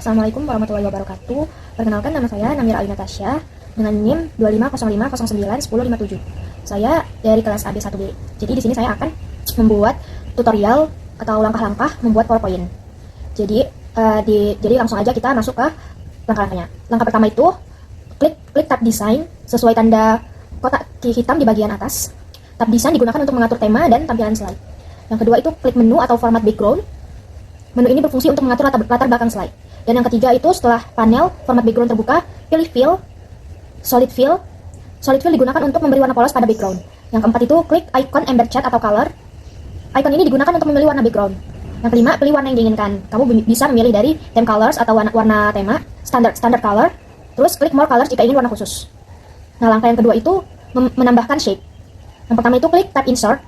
Assalamualaikum warahmatullahi wabarakatuh. Perkenalkan, nama saya Namira Ayu Natasha dengan NIM 2505091057. Saya dari kelas AB1B. Jadi di sini saya akan membuat tutorial atau langkah-langkah membuat PowerPoint. Jadi langsung aja kita masuk ke langkah-langkahnya. Langkah pertama itu klik tab design sesuai tanda kotak hitam di bagian atas. Tab design digunakan untuk mengatur tema dan tampilan slide. Yang kedua itu klik menu atau format background. Menu ini berfungsi untuk mengatur latar belakang slide. Dan yang ketiga itu setelah panel format background terbuka, pilih fill, solid fill. Solid fill digunakan untuk memberi warna polos pada background. Yang keempat itu klik icon ember chat atau color. Icon ini digunakan untuk memilih warna background. Yang kelima, pilih warna yang diinginkan. Kamu bisa memilih dari theme colors atau warna tema, standard color. Terus klik more colors jika ingin warna khusus. Nah, langkah yang kedua itu menambahkan shape. Yang pertama itu klik tab insert.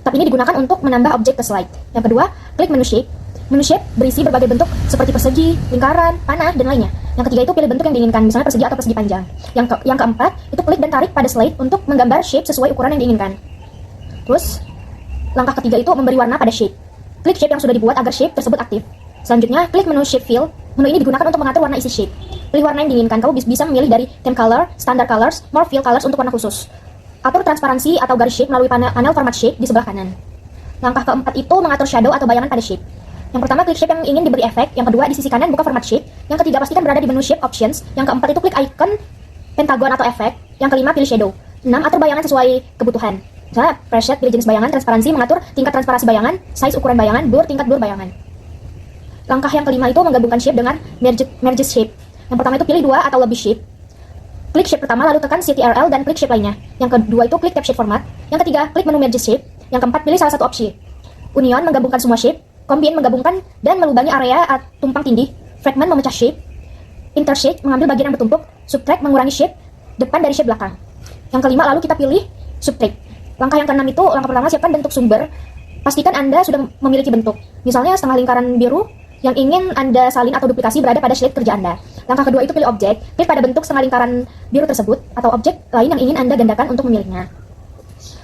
Tab ini digunakan untuk menambah objek ke slide. Yang kedua, klik menu shape. Menu shape berisi berbagai bentuk seperti persegi, lingkaran, panah, dan lainnya. Yang ketiga itu pilih bentuk yang diinginkan, misalnya persegi atau persegi panjang. Yang keempat itu klik dan tarik pada slide untuk menggambar shape sesuai ukuran yang diinginkan. Terus langkah ketiga itu memberi warna pada shape. Klik shape yang sudah dibuat agar shape tersebut aktif. Selanjutnya klik menu shape fill. Menu ini digunakan untuk mengatur warna isi shape. Pilih warna yang diinginkan. Kamu bisa memilih dari theme color, standard colors, more fill colors untuk warna khusus. Atur transparansi atau garis shape melalui panel format shape di sebelah kanan. Langkah keempat itu mengatur shadow atau bayangan pada shape. Yang pertama, klik shape yang ingin diberi efek. Yang kedua, di sisi kanan buka format shape. Yang ketiga, pastikan berada di menu shape options. Yang keempat itu klik icon pentagon atau efek. Yang kelima, pilih shadow. 6. Atur bayangan sesuai kebutuhan. Misalnya, preset, pilih jenis bayangan, transparansi, mengatur tingkat transparansi bayangan, size ukuran bayangan, blur, tingkat blur bayangan. Langkah yang kelima itu menggabungkan shape dengan merge shape. Yang pertama itu pilih 2 atau lebih shape. Klik shape pertama, lalu tekan CTRL dan klik shape lainnya. Yang kedua itu klik tab shape format. Yang ketiga, klik menu merge shape. Yang keempat, pilih salah satu opsi. Union menggabungkan semua shape. Combine menggabungkan dan melubangi area tumpang tindih. Fragment memecah shape. Intershape mengambil bagian yang bertumpuk. Subtract mengurangi shape depan dari shape belakang. Yang kelima lalu kita pilih subtract. Langkah yang keenam itu, langkah pertama siapkan bentuk sumber. Pastikan Anda sudah memiliki bentuk. Misalnya setengah lingkaran biru yang ingin Anda salin atau duplikasi berada pada slide kerja Anda. Langkah kedua itu pilih objek. Klik pada bentuk setengah lingkaran biru tersebut atau objek lain yang ingin Anda gandakan untuk memilihnya.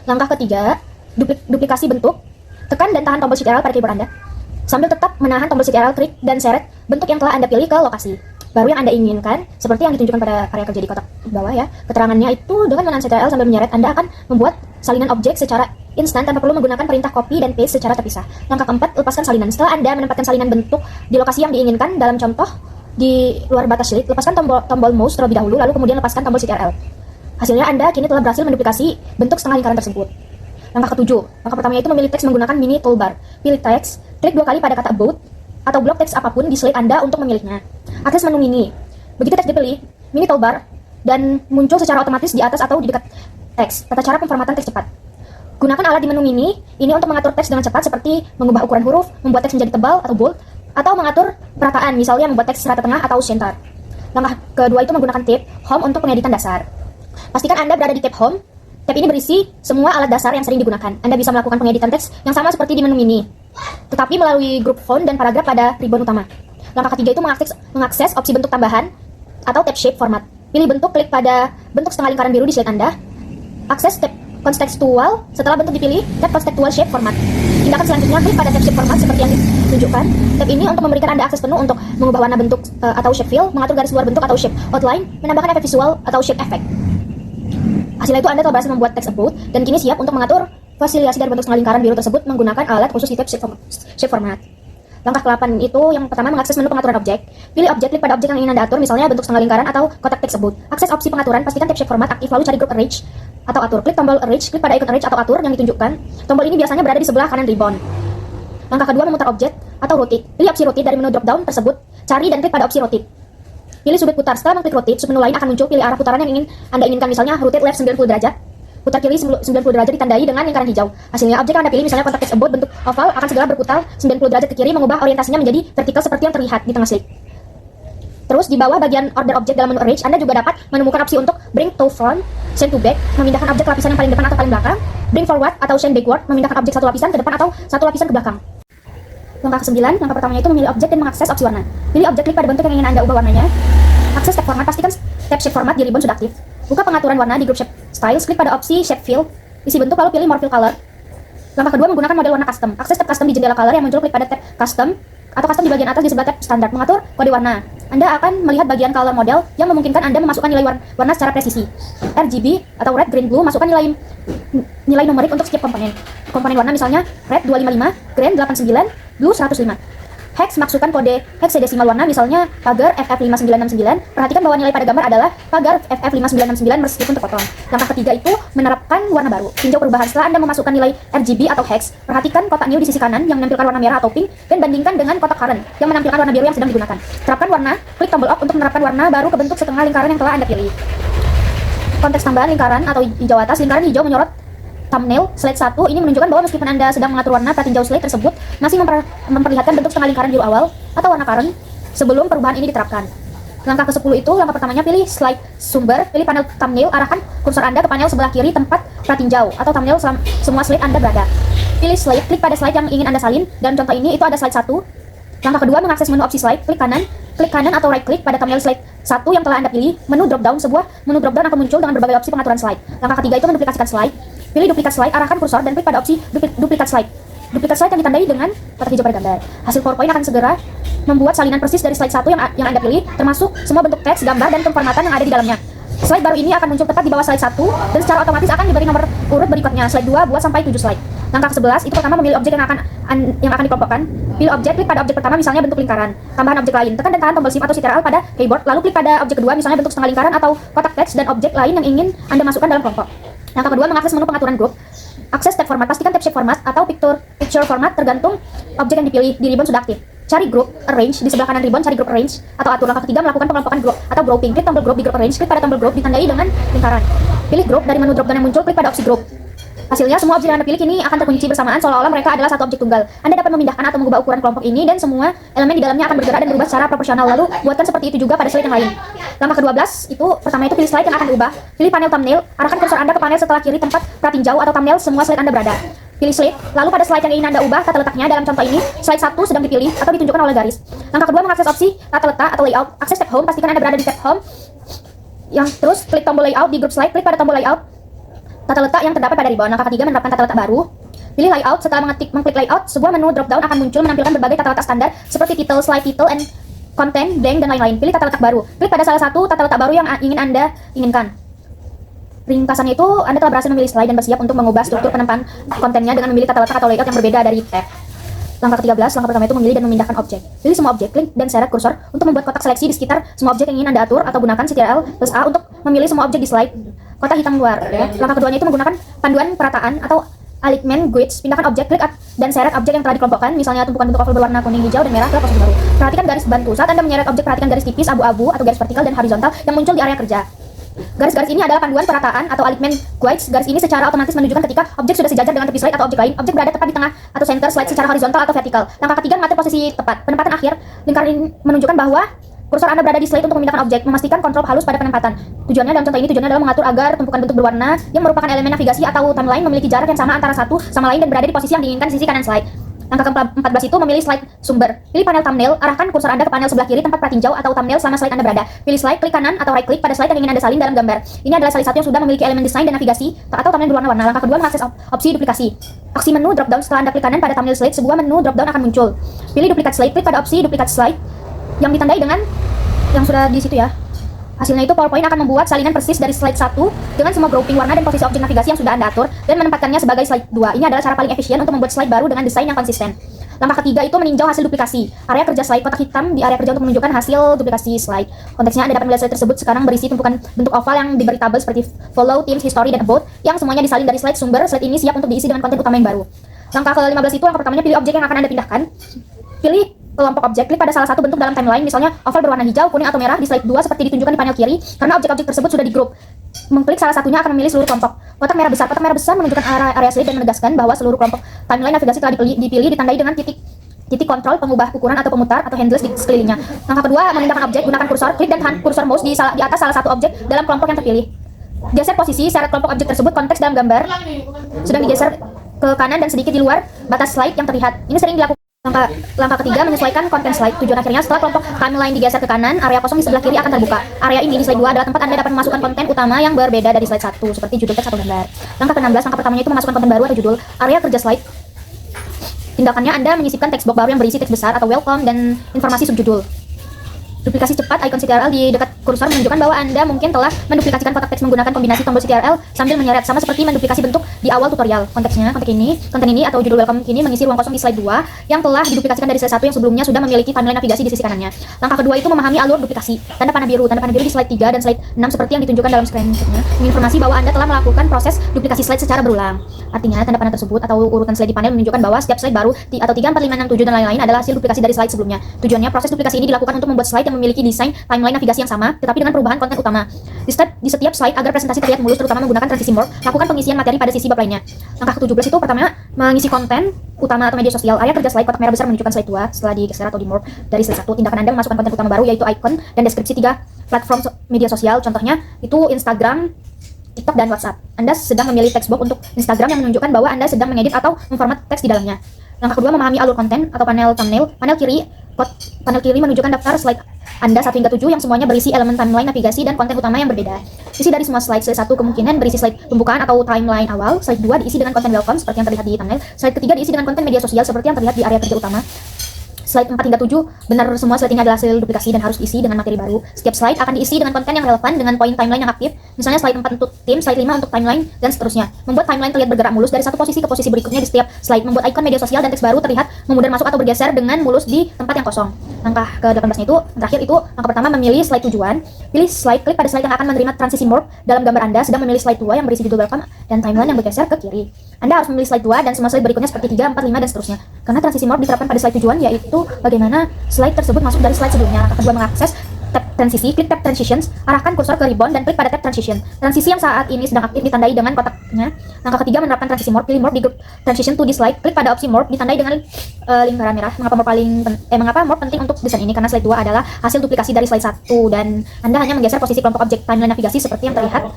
Langkah ketiga, duplikasi bentuk. Tekan dan tahan tombol Ctrl pada keyboard Anda. Sambil tetap menahan tombol Ctrl, klik dan seret bentuk yang telah Anda pilih ke lokasi baru yang Anda inginkan, seperti yang ditunjukkan pada area kerja di kotak bawah ya. Keterangannya itu dengan menahan Ctrl sambil menyeret, Anda akan membuat salinan objek secara instan tanpa perlu menggunakan perintah copy dan paste secara terpisah. Langkah keempat, lepaskan salinan. Setelah Anda menempatkan salinan bentuk di lokasi yang diinginkan, dalam contoh di luar batas slide, lepaskan tombol mouse terlebih dahulu, lalu kemudian lepaskan tombol Ctrl. Hasilnya Anda kini telah berhasil menduplikasi bentuk setengah lingkaran tersebut. Langkah ketujuh, langkah pertamanya itu memilih teks menggunakan mini toolbar. Pilih teks, klik 2 kali pada kata about atau blok teks apapun di slide Anda untuk memilihnya. Akses menu mini. Begitu teks dipilih, mini toolbar dan muncul secara otomatis di atas atau di dekat teks. Tata cara pemformatan teks cepat. Gunakan alat di menu mini ini untuk mengatur teks dengan cepat, seperti mengubah ukuran huruf, membuat teks menjadi tebal atau bold, atau mengatur perataan, misalnya membuat teks rata tengah atau center. Langkah kedua itu menggunakan tab home untuk pengeditan dasar. Pastikan Anda berada di tab home. Tab ini berisi semua alat dasar yang sering digunakan. Anda bisa melakukan pengeditan teks yang sama seperti di menu mini, tetapi melalui grup font dan paragraf pada ribbon utama. Langkah ketiga itu mengakses opsi bentuk tambahan atau tab shape format. Pilih bentuk, klik pada bentuk setengah lingkaran biru di slide Anda. Akses tab contextual. Setelah bentuk dipilih, tab contextual shape format. Tindakan selanjutnya, klik pada tab shape format seperti yang ditunjukkan. Tab ini untuk memberikan Anda akses penuh untuk mengubah warna bentuk atau shape fill, mengatur garis luar bentuk atau shape outline, menambahkan efek visual atau shape effect. Hasilnya itu Anda telah berhasil membuat teks about dan kini siap untuk mengatur fasiliasi dari bentuk setengah lingkaran biru tersebut menggunakan alat khusus di tab shape format. Langkah ke-8 itu yang pertama mengakses menu pengaturan objek. Pilih objek, klik pada objek yang ingin Anda atur, misalnya bentuk setengah lingkaran atau kotak teks about. Akses opsi pengaturan, pastikan tab shape format aktif, lalu cari grup arrange atau atur. Klik tombol arrange, klik pada ikon arrange atau atur yang ditunjukkan. Tombol ini biasanya berada di sebelah kanan ribbon. Langkah kedua memutar objek atau rotate. Pilih opsi rotate dari menu drop down tersebut, cari dan klik pada opsi rotate. Pilih sudut putar. Setelah mengklik rotate, submenu lain akan muncul. Pilih arah putaran yang Anda inginkan, misalnya rotate left 90 derajat. Putar kiri 90 derajat ditandai dengan lingkaran hijau. Hasilnya objek yang Anda pilih, misalnya kotak teks about bentuk oval, akan segera berputar 90 derajat ke kiri, mengubah orientasinya menjadi vertikal seperti yang terlihat di tengah slide. Terus di bawah bagian order objek dalam menu arrange, Anda juga dapat menemukan opsi untuk bring to front, send to back, memindahkan objek ke lapisan yang paling depan atau paling belakang, bring forward atau send backward, memindahkan objek satu lapisan ke depan atau satu lapisan ke belakang. Langkah ke-9, langkah pertamanya itu memilih objek dan mengakses opsi warna. Pilih objek, klik pada bentuk yang ingin Anda ubah warnanya. Akses tab format, pastikan tab shape format di ribbon sudah aktif. Buka pengaturan warna di grup shape styles, klik pada opsi shape fill, isi bentuk lalu pilih more fill color. Langkah kedua menggunakan model warna custom. Akses tab custom di jendela color yang muncul, klik pada tab custom atau custom di bagian atas di sebelah tab standar mengatur kode warna. Anda akan melihat bagian color model yang memungkinkan Anda memasukkan nilai warna secara presisi. RGB atau red, green, blue, masukkan nilai numerik untuk setiap komponen. Komponen warna misalnya red 255, green 89, blue 105. Hex, masukkan kode hexadesimal warna misalnya pagar FF5969. Perhatikan bahwa nilai pada gambar adalah pagar FF5969 meskipun terpotong. Langkah ketiga itu menerapkan warna baru. Tinjau perubahan setelah Anda memasukkan nilai RGB atau hex. Perhatikan kotak new di sisi kanan yang menampilkan warna merah atau pink dan bandingkan dengan kotak current yang menampilkan warna biru yang sedang digunakan. Terapkan warna, klik tombol up untuk menerapkan warna baru ke bentuk setengah lingkaran yang telah Anda pilih. Konteks tambahan lingkaran atau hijau atas, lingkaran hijau menyorot thumbnail slide 1 ini menunjukkan bahwa meskipun Anda sedang mengatur warna, pratinjau slide tersebut masih memperlihatkan bentuk setengah lingkaran biru awal atau warna current sebelum perubahan ini diterapkan. Langkah ke-10 itu, langkah pertamanya pilih slide sumber, pilih panel thumbnail, arahkan kursor Anda ke panel sebelah kiri tempat pratinjau atau thumbnail semua slide Anda berada. Pilih slide, klik pada slide yang ingin Anda salin. Dalam contoh ini itu ada slide 1. Langkah kedua, mengakses menu opsi slide, klik kanan atau right klik pada thumbnail slide 1 yang telah Anda pilih. Menu drop down, sebuah menu drop down akan muncul dengan berbagai opsi pengaturan slide. Langkah ketiga itu menduplikasikan slide. Pilih duplikat slide, arahkan kursor dan klik pada opsi duplikat slide. Duplikat slide yang ditandai dengan kotak hijau pada gambar. Hasil PowerPoint akan segera membuat salinan persis dari slide 1 yang Anda pilih, termasuk semua bentuk teks, gambar, dan pemformatan yang ada di dalamnya. Slide baru ini akan muncul tepat di bawah slide 1 dan secara otomatis akan diberi nomor urut berikutnya. Slide 2 buat sampai 7 slide. Langkah ke-11 itu pertama memilih objek yang akan dikelompokkan. Pilih objek, klik pada objek pertama misalnya bentuk lingkaran. Tambahan objek lain, tekan dan tahan tombol shift atau Ctrl pada keyboard, lalu klik pada objek kedua misalnya bentuk setengah lingkaran atau kotak teks dan objek lain yang ingin Anda masukkan dalam kelompok. Langkah kedua, mengakses menu pengaturan grup. Akses tab format, pastikan tab shape format atau picture format tergantung objek yang dipilih. Di ribbon sudah aktif. Cari group arrange di sebelah kanan ribbon, cari group arrange atau atur. Langkah ketiga, melakukan pengelompokan grup atau grouping. Klik tombol group di group arrange, klik pada tombol group ditandai dengan lingkaran. Pilih group dari menu drop down yang muncul, klik pada opsi group. Hasilnya, semua objek yang Anda pilih kini akan terkunci bersamaan seolah-olah mereka adalah satu objek tunggal. Anda dapat memindahkan atau mengubah ukuran kelompok ini dan semua elemen di dalamnya akan bergerak dan berubah secara proporsional. Lalu, buatkan seperti itu juga pada slide yang lain. Langkah ke-12 itu, pertama itu pilih slide yang akan diubah. Pilih panel thumbnail, arahkan kursor Anda ke panel setelah kiri tempat pratinjau atau thumbnail semua slide Anda berada. Pilih slide, lalu pada slide yang ingin Anda ubah tata letaknya. Dalam contoh ini, slide 1 sedang dipilih atau ditunjukkan oleh garis. Langkah kedua, mengakses opsi tata letak atau layout. Akses tab home, pastikan Anda berada di tab home. Terus klik tombol layout di grup slide, klik pada tombol layout tata letak yang terdapat pada ribbon. Langkah ketiga, menerapkan tata letak baru. Pilih layout, setelah mengklik layout, sebuah menu drop down akan muncul menampilkan berbagai tata letak standar seperti title, slide title, and content, blank, dan lain-lain. Pilih tata letak baru. Klik pada salah satu tata letak baru yang ingin Anda inginkan. Ringkasannya itu, Anda telah berhasil memilih slide dan bersiap untuk mengubah struktur penempaan kontennya dengan memilih tata letak atau layout yang berbeda dari tab. Langkah ke-13, langkah pertama itu memilih dan memindahkan objek. Pilih semua objek, klik dan seret kursor untuk membuat kotak seleksi di sekitar semua objek yang ingin Anda atur atau gunakan Ctrl+A untuk memilih semua objek di slide kotak hitam luar. Langkah keduanya itu menggunakan panduan perataan atau alignment grids. Pindahkan objek, klik dan seret objek yang telah dikelompokkan, misalnya tumpukan bentuk oval berwarna kuning, hijau, dan merah ke posisi baru. Perhatikan garis bantu. Saat Anda menyeret objek, perhatikan garis tipis, abu-abu, atau garis vertikal dan horizontal yang muncul di area kerja. Garis-garis ini adalah panduan perataan atau alignment guides. Garis ini secara otomatis menunjukkan ketika objek sudah sejajar dengan tepi slide atau objek lain. Objek berada tepat di tengah atau center slide secara horizontal atau vertikal. Langkah ketiga, mengatur posisi tepat. Penempatan akhir lingkaran ini menunjukkan bahwa kursor Anda berada di slide untuk memindahkan objek. Memastikan kontrol halus pada penempatan. Tujuannya dalam contoh ini adalah mengatur agar tumpukan bentuk berwarna yang merupakan elemen navigasi atau timeline memiliki jarak yang sama antara satu sama lain dan berada di posisi yang diinginkan di sisi kanan slide. Langkah ke-14 itu memilih slide sumber. Pilih panel thumbnail, arahkan kursor Anda ke panel sebelah kiri tempat pratinjau atau thumbnail selama slide Anda berada. Pilih slide, klik kanan atau right klik pada slide yang ingin Anda salin dalam gambar. Ini adalah slide 1 yang sudah memiliki elemen desain dan navigasi atau thumbnail berwarna-warna. Langkah kedua, mengakses opsi duplikasi. Aksi menu drop down, setelah Anda klik kanan pada thumbnail slide, sebuah menu drop down akan muncul. Pilih duplikat slide, klik pada opsi duplikat slide yang ditandai dengan yang sudah di situ ya. Hasilnya itu PowerPoint akan membuat salinan persis dari slide 1 dengan semua grouping warna dan posisi objek navigasi yang sudah Anda atur dan menempatkannya sebagai slide 2. Ini adalah cara paling efisien untuk membuat slide baru dengan desain yang konsisten. Langkah ketiga itu meninjau hasil duplikasi. Area kerja slide, kotak hitam di area kerja untuk menunjukkan hasil duplikasi slide. Konteksnya Anda dapat melihat slide tersebut sekarang berisi tumpukan bentuk oval yang diberi tabel seperti follow, teams, history, dan about yang semuanya disalin dari slide sumber. Slide ini siap untuk diisi dengan konten utama yang baru. Langkah ke-15 itu, langkah pertamanya pilih objek yang akan Anda pindahkan. Pilih kelompok objek, klik pada salah satu bentuk dalam timeline, misalnya oval berwarna hijau, kuning, atau merah di slide 2 seperti ditunjukkan di panel kiri. Karena objek-objek tersebut sudah di grup, mengklik salah satunya akan memilih seluruh kelompok. Kotak merah besar menunjukkan area slide dan menegaskan bahwa seluruh kelompok timeline navigasi telah dipilih ditandai dengan titik kontrol pengubah ukuran atau pemutar atau handles di sekelilingnya. Langkah kedua, memindahkan objek, gunakan kursor, klik dan tahan kursor mouse di atas salah satu objek dalam kelompok yang terpilih. Geser posisi seret kelompok objek tersebut, konteks dalam gambar sedang digeser ke kanan dan sedikit di luar batas slide yang terlihat. Ini sering dilakukan. Langkah ketiga, menyesuaikan konten slide. Tujuan akhirnya, setelah kelompok timeline digeser ke kanan, area kosong di sebelah kiri akan terbuka. Area ini di slide 2 adalah tempat Anda dapat memasukkan konten utama yang berbeda dari slide 1, seperti judul teks atau gambar. Langkah ke-16, langkah pertamanya itu memasukkan konten baru atau judul. Area kerja slide Tindakannya Anda menyisipkan teks box baru yang berisi teks besar atau welcome dan informasi subjudul. Duplikasi cepat icon CTRL di dekat kursor menunjukkan bahwa Anda mungkin telah menduplikasikan kotak teks menggunakan kombinasi tombol CTRL sambil menyeret, sama seperti menduplikasi bentuk di awal tutorial. Konten ini atau judul welcome ini mengisi ruang kosong di slide 2 yang telah diduplikasikan dari slide 1 yang sebelumnya sudah memiliki timeline navigasi di sisi kanannya. Langkah kedua itu memahami alur duplikasi. Tanda panah biru di slide 3 dan slide 6 seperti yang ditunjukkan dalam screenshotnya menginformasi bahwa Anda telah melakukan proses duplikasi slide secara berulang. Artinya, tanda panah tersebut atau urutan slide di panel menunjukkan bahwa setiap slide baru atau 3, 4, 5, 6, 7 dan lain-lain adalah hasil duplikasi dari slide sebelumnya. Tujuannya, proses duplikasi ini dilakukan untuk membuat slide yang memiliki desain timeline navigasi yang sama, tetapi dengan perubahan konten utama. Di setiap slide agar presentasi terlihat mulus, terutama menggunakan transisi morph, lakukan pengisian materi pada sisi bab lainnya. Langkah ke-17 itu pertama, mengisi konten utama atau media sosial. Area kerja slide kotak merah besar menunjukkan slide 2 setelah digeser atau di morph dari slide 1. Tindakan Anda memasukkan konten utama baru yaitu icon dan deskripsi 3 platform media sosial. Contohnya itu Instagram, TikTok, dan WhatsApp. Anda sedang memilih text box untuk Instagram yang menunjukkan bahwa Anda sedang mengedit atau memformat teks di dalamnya. Langkah kedua, memahami alur konten atau panel thumbnail. Panel kiri menunjukkan daftar slide Anda 1 hingga 7 yang semuanya berisi elemen timeline navigasi dan konten utama yang berbeda. Isi dari semua slide 1 kemungkinan berisi slide pembukaan atau timeline awal. Slide 2 diisi dengan konten welcome seperti yang terlihat di thumbnail. Slide ketiga diisi dengan konten media sosial seperti yang terlihat di area kerja utama. Slide 4 hingga 7, benar semua slide ini adalah hasil duplikasi dan harus diisi dengan materi baru. Setiap slide akan diisi dengan konten yang relevan dengan poin timeline yang aktif. Misalnya slide 4 untuk tim, slide 5 untuk timeline, dan seterusnya. Membuat timeline terlihat bergerak mulus dari satu posisi ke posisi berikutnya di setiap slide. Membuat icon media sosial dan teks baru terlihat memudar masuk atau bergeser dengan mulus di tempat yang kosong. Langkah ke-18 itu, terakhir itu, langkah pertama memilih slide tujuan. Pilih slide, klik pada slide yang akan menerima transisi morph dalam gambar Anda, sedang memilih slide 2 yang berisi judul welcome dan timeline yang bergeser ke kiri. Anda harus memilih slide 2 dan semua slide berikutnya seperti 3, 4, 5, dan seterusnya. Karena transisi morph diterapkan pada slide tujuan, yaitu bagaimana slide tersebut masuk dari slide sebelumnya. Langkah kedua, mengakses tab transisi, klik tab transitions, arahkan kursor ke ribbon dan klik pada tab transition. Transisi yang saat ini sedang aktif ditandai dengan kotaknya. Langkah ketiga, menerapkan transisi morph, pilih morph di transition to di slide, klik pada opsi morph ditandai dengan lingkaran merah. Mengapa morph penting untuk desain ini? Karena slide 2 adalah hasil duplikasi dari slide 1 dan Anda hanya menggeser posisi kelompok objek timeline navigasi seperti yang terlihat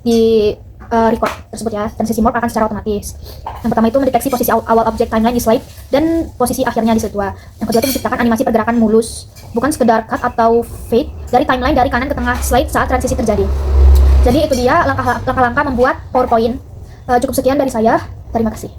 di record tersebut ya. Transisi morph akan secara otomatis. Yang pertama itu mendeteksi posisi awal objek timeline di slide dan posisi akhirnya di slide 2. Yang kedua itu menciptakan animasi pergerakan mulus, bukan sekedar cut atau fade dari timeline dari kanan ke tengah slide saat transisi terjadi. Jadi itu dia langkah-langkah membuat PowerPoint. Cukup sekian dari saya. Terima kasih.